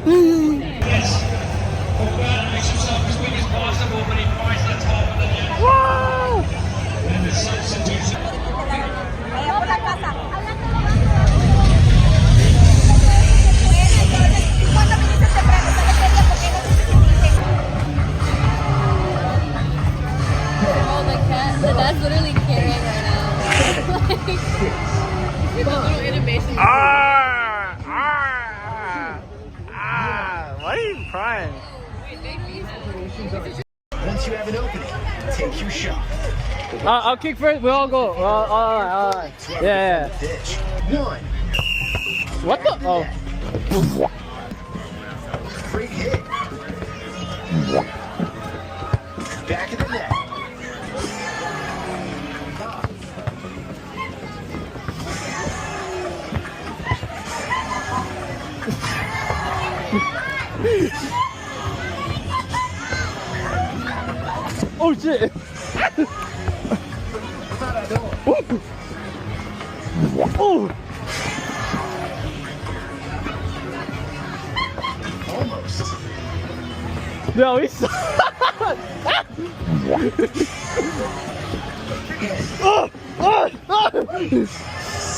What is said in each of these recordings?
Wow! Oh, the dad's literally carrying right now. Like, the little innovation. Why are you crying? Once you have an opening, take your shot. I'll kick first. We all go. All right. Yeah. Pitch. One. What the? Oh. Great hit. Back of the net. Oh shit. Oh. Almost. No, he's.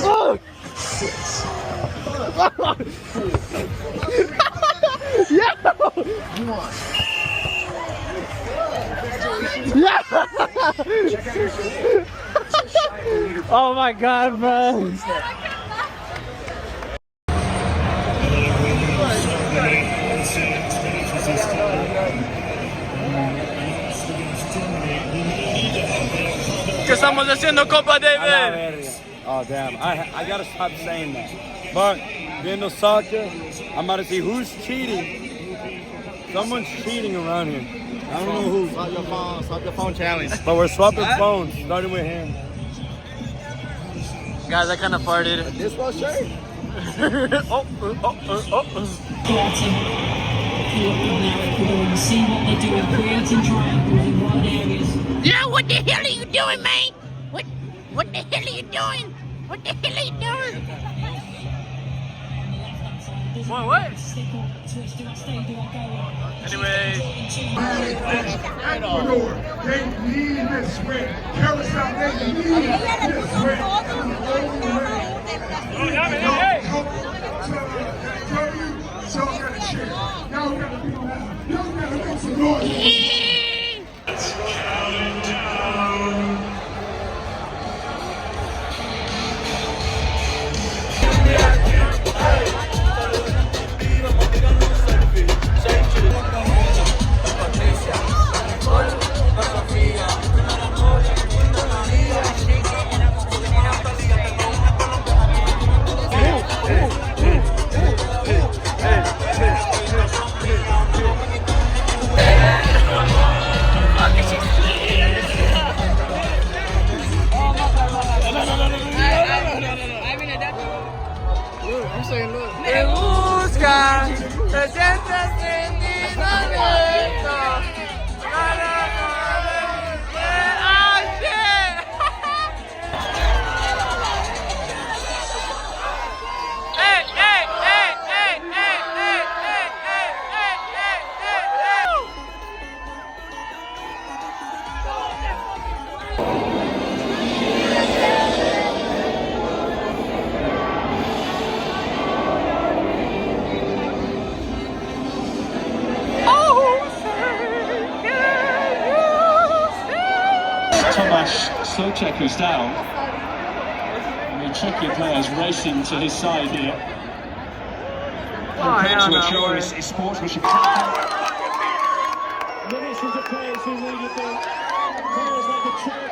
Oh. Six. Yeah. One. Yeah. Check out your score. Just shy of the leaderboard. Oh my god, bro. ¿Qué estamos haciendo, Copa David? Oh damn! I gotta stop saying that. But viendo soccer, I'm about to see who's cheating. Someone's cheating around here. I don't know who. Stop your phone challenge. But we're swapping phones, starting with him. Guys, I kind of farted. This was shirt. See what they're doing, creating triangles in wide areas. Yeah, what the hell are you doing, man? What the hell are you doing? What the hell are you doing? What? Anyway. Ecuador, they need this win. Carousel, they need this win. Y'all gotta cheer. Y'all gotta make some noise. Me busca, te sientes sin momento. Tomasz Socek who's down. And the Czechia players racing to his side here. Oh, To ensure his sportsmanship. Minutes of the players who needed them. Players like a chair.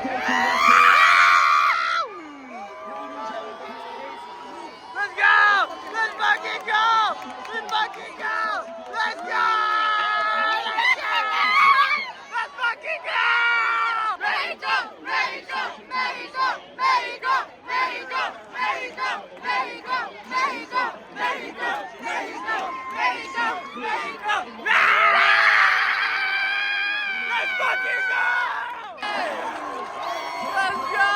Let's go! Let's fucking go! Let's fucking go! Let's go! Let's fucking go! Mexico! Mexico! Mexico! Mexico! Mexico! Mexico! Mexico! Mexico! Mexico! Mexico! Mexico! Mexico! Let's fucking go! Let's go!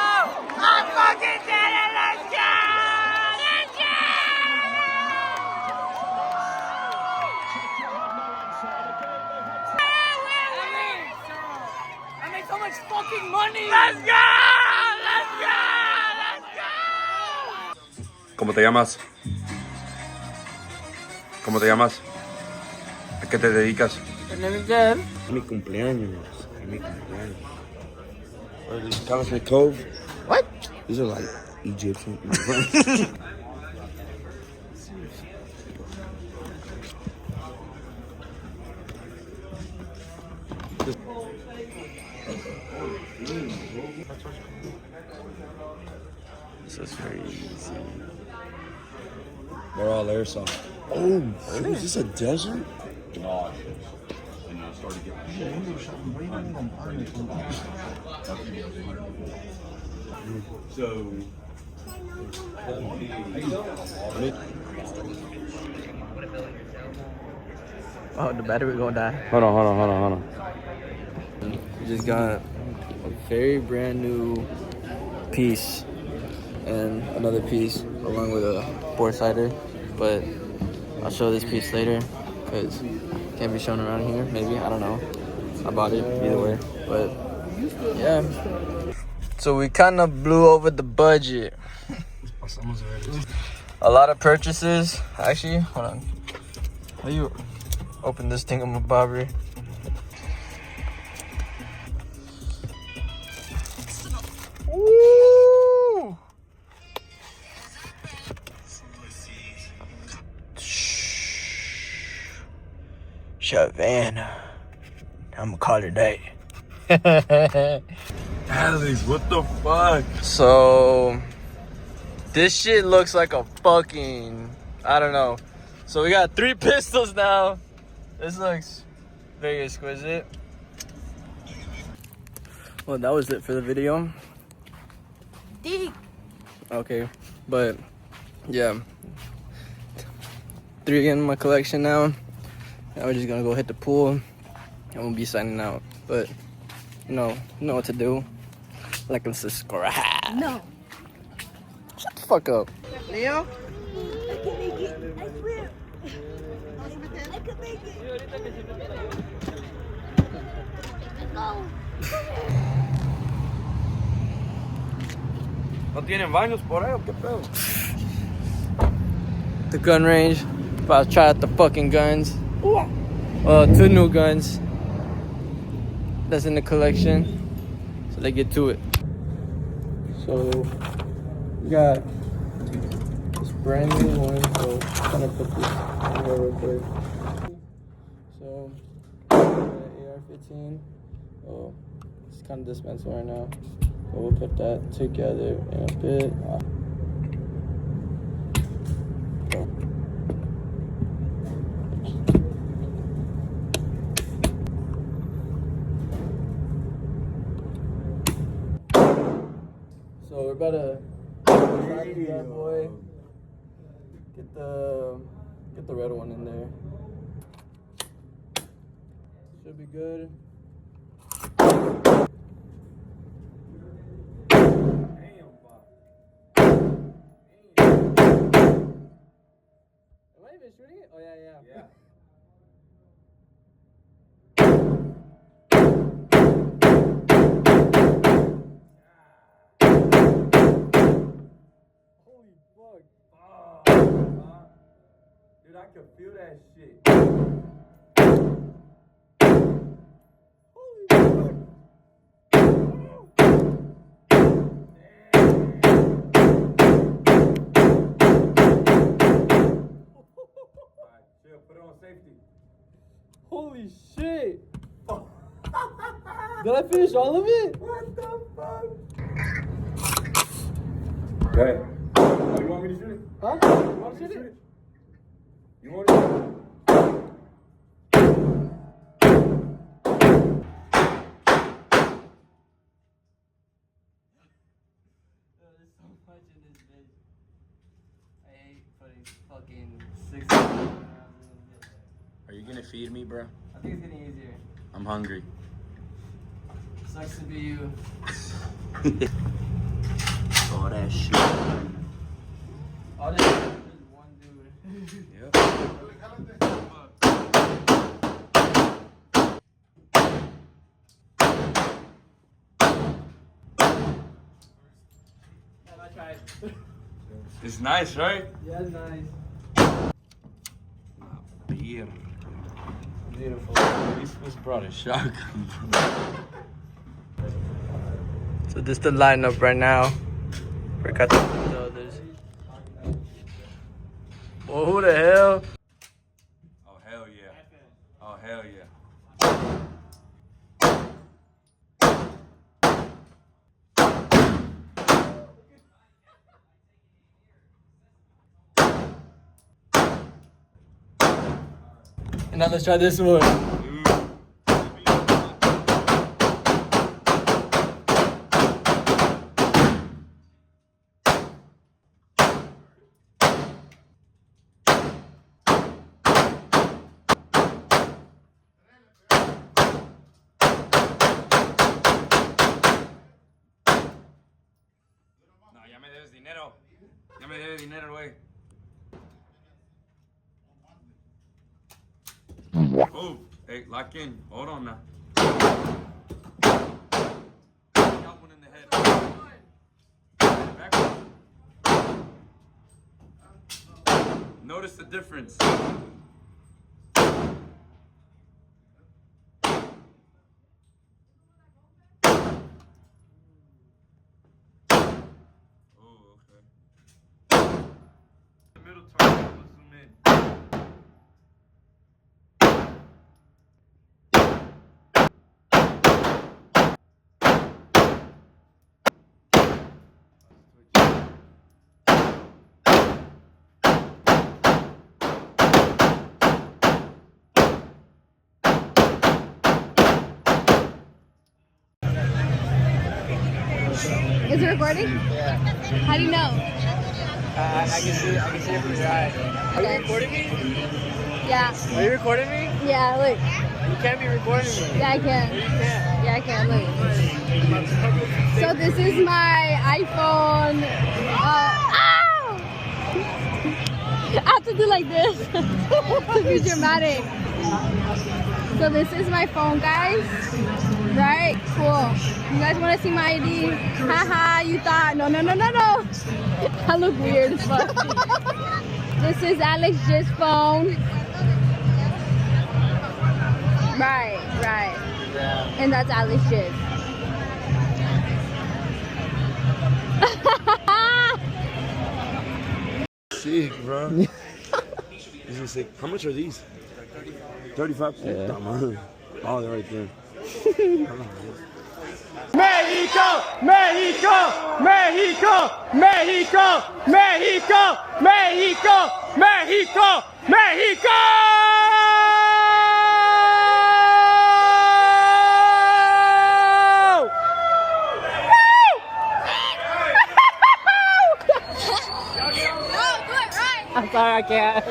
I fucking did it! Let's go! Let's go! ¿Cómo te llamas? ¿Cómo te llamas? ¿A qué te dedicas? Mi cumpleaños. Mi cumpleaños. Talisman Cove. What? These are like Egyptian. This is crazy. They're all airsoft. Oh, is this a desert? Oh, the battery gonna die. Hold on. We just got a very brand new piece and another piece along with a four-sider, but I'll show this piece later because it can't be shown around here. Maybe, I don't know. I bought it either way, but yeah. So we kind of blew over the budget. A lot of purchases. Actually, hold on. How you open this thing on my bobber? Woo! Savannah. I'm gonna call her that. Alex, what the fuck? So this shit looks like a fucking, I don't know. So we got 3 pistols now. This looks very exquisite. Well, that was it for the video. Okay, but yeah, 3 in my collection now. Now we're just gonna go hit the pool and we'll be signing out. But you know what to do. Like and subscribe. No. Shut the fuck up. Leo? I can make it. I swear. I can make it. Let's go. ¿No tienen baños por ahí o qué pedo? The gun range. About to try out the fucking guns. 2 new guns. That's in the collection. So let's get to it. So we got this brand new one. So I'm gonna put this in here real quick. So AR-15. Oh, it's kind of dispensable right now. So we'll put that together in a bit. So we're about to try this bad boy. Get the red one in there. Should be good. Am I even shooting it? Oh yeah. Holy fuck. Dude, I can feel that shit. Holy fuck. Put it on safety. Holy shit. Did I finish all of it? What the fuck? Okay. Oh, you want me to shoot it? Huh? You want to shoot it? You want it? There's so much in this bitch. I hate putting fucking 6 rounds in this bitch. Are you gonna feed me, bro? I think it's getting easier. I'm hungry. Sucks to be you. All that shit. All this is one dude. Yep. I tried. It's nice, right? Yeah, nice. Beer. Beautiful. These fools brought a shotgun, bro. So this is the lineup right now. Forgot to put the others. Oh, who the hell? Oh, hell yeah. Oh, hell yeah. And now let's try this one. No, ya me debes dinero. Ya me debes dinero, güey. Oh, hey, lock in. Hold on now. Got one in the head. Back one. Notice the difference. Is it recording? Yeah. How do you know? I can see it from your eye. Are you recording me? Yeah. Are you recording me? Yeah, look. You can't be recording me. Yeah, I can. You can't. Yeah, I can. Look. So this is my iPhone. Ow! I have to do like this to be dramatic. So this is my phone, guys. Right? Cool. You guys want to see my ID? Haha, you thought. No. I look weird as fuck. This is Alex J's phone. Right. Yeah. And that's Alex J's. Sick, bro. This is sick. How much are these? 35. Yeah. Oh, they're right there. México, México, México, México, México, México, México, México. I'm sorry, I can't.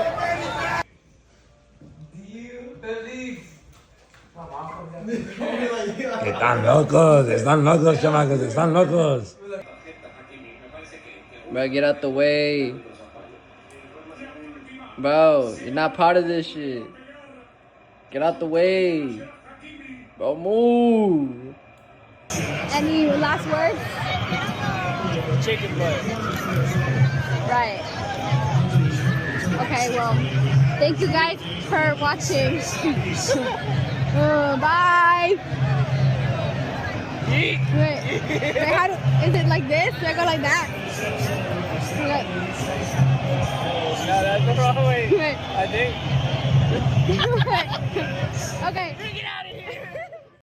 Están locos, chamacos, están locos. Bro, get out the way. Bro, you're not part of this shit. Get out the way. Bro, move. Any last words? Chicken butt. Right. Okay, well, thank you guys for watching. Bye. Wait, how do, is it like this? Do I go like that? Okay. No, that's the wrong way. Wait. I think. Okay. Get out of here!